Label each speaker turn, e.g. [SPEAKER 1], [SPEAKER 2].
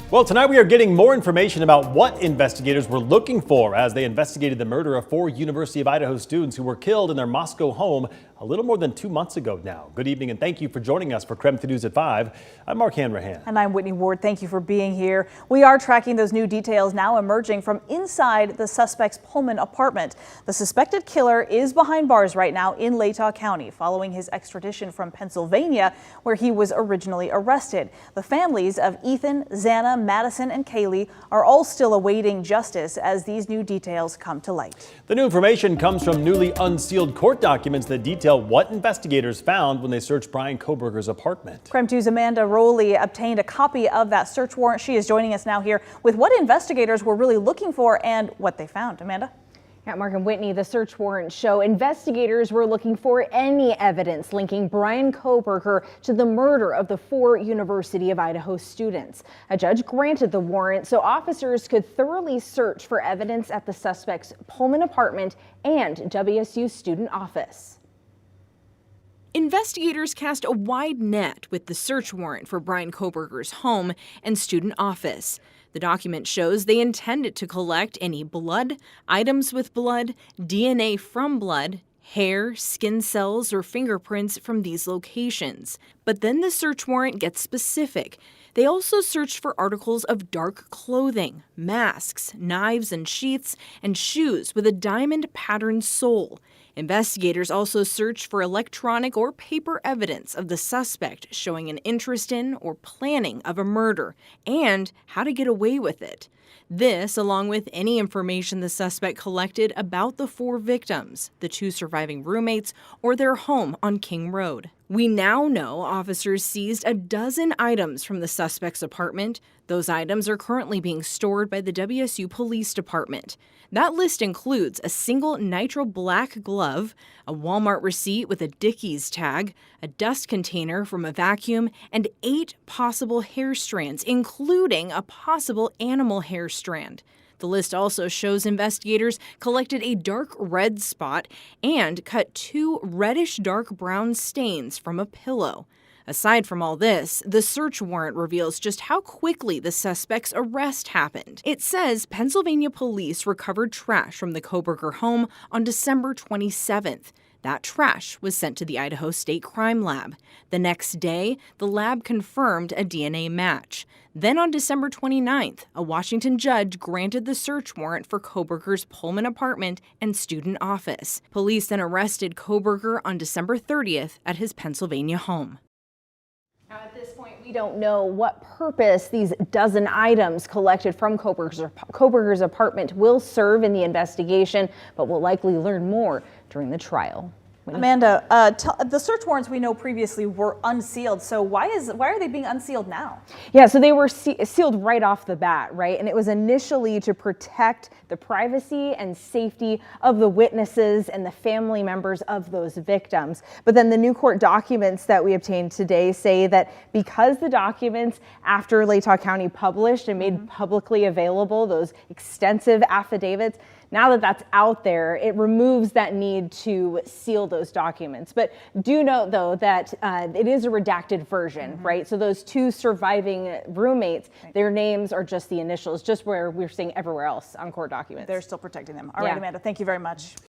[SPEAKER 1] Well, tonight we are getting more information about what investigators were looking for as they investigated the murder of 4 University of Idaho students who were killed in their Moscow home a little more than 2 months ago now. Good evening and thank you for joining us for KREM News at 5. I'm Mark Hanrahan.
[SPEAKER 2] And I'm Whitney Ward. Thank you for being here. We are tracking those new details now emerging from inside the suspect's Pullman apartment. The suspected killer is behind bars right now in Latah County following his extradition from Pennsylvania, where he was originally arrested. The families of Ethan, Xana, Madison, and Kaylee are all still awaiting justice as these new details come to light.
[SPEAKER 1] The new information comes from newly unsealed court documents that detail what investigators found when they searched Brian Kohberger's apartment.
[SPEAKER 2] KREM 2's Amanda Rowley obtained a copy of that search warrant. She is joining us now here with what investigators were really looking for and what they found. Amanda?
[SPEAKER 3] Yeah, Mark and Whitney, the search warrants show investigators were looking for any evidence linking Brian Kohberger to the murder of the 4 University of Idaho students. A judge granted the warrant so officers could thoroughly search for evidence at the suspect's Pullman apartment and WSU student office.
[SPEAKER 4] Investigators cast a wide net with the search warrant for Brian Kohberger's home and student office. The document shows they intended to collect any blood, items with blood, DNA from blood, hair, skin cells, or fingerprints from these locations. But then the search warrant gets specific. They also searched for articles of dark clothing, masks, knives and sheaths, and shoes with a diamond patterned sole. Investigators also searched for electronic or paper evidence of the suspect showing an interest in or planning of a murder and how to get away with it. This, along with any information the suspect collected about the 4 victims, the 2 surviving roommates, or their home on King Road. We now know officers seized a dozen items from the suspect's apartment. Those items are currently being stored by the WSU Police Department. That list includes a single nitrile black glove, a Walmart receipt with a Dickies tag, a dust container from a vacuum, and 8 possible hair strands, including a possible animal hair strand. The list also shows investigators collected a dark red spot and cut 2 reddish-dark brown stains from a pillow. Aside from all this, the search warrant reveals just how quickly the suspect's arrest happened. It says Pennsylvania police recovered trash from the Kohberger home on December 27th. That trash was sent to the Idaho State Crime Lab. The next day, the lab confirmed a DNA match. Then on December 29th, a Washington judge granted the search warrant for Kohberger's Pullman apartment and student office. Police then arrested Kohberger on December 30th at his Pennsylvania home.
[SPEAKER 3] Now, at this point, we don't know what purpose these dozen items collected from Kohberger's apartment will serve in the investigation, but we'll likely learn more during the trial.
[SPEAKER 2] Amanda, the search warrants we know previously were unsealed, so why are they being unsealed now?
[SPEAKER 3] Yeah, so they were sealed right off the bat, right? And it was initially to protect the privacy and safety of the witnesses and the family members of those victims. But then the new court documents that we obtained today say that because the documents after Latah County published and made publicly available those extensive affidavits, now that that's out there, it removes that need to seal those documents. But do note, though, that it is a redacted version, right? So those 2 surviving roommates, their names are just the initials, just where we're seeing everywhere else on court documents.
[SPEAKER 2] They're still protecting them. All right, Amanda, thank you very much.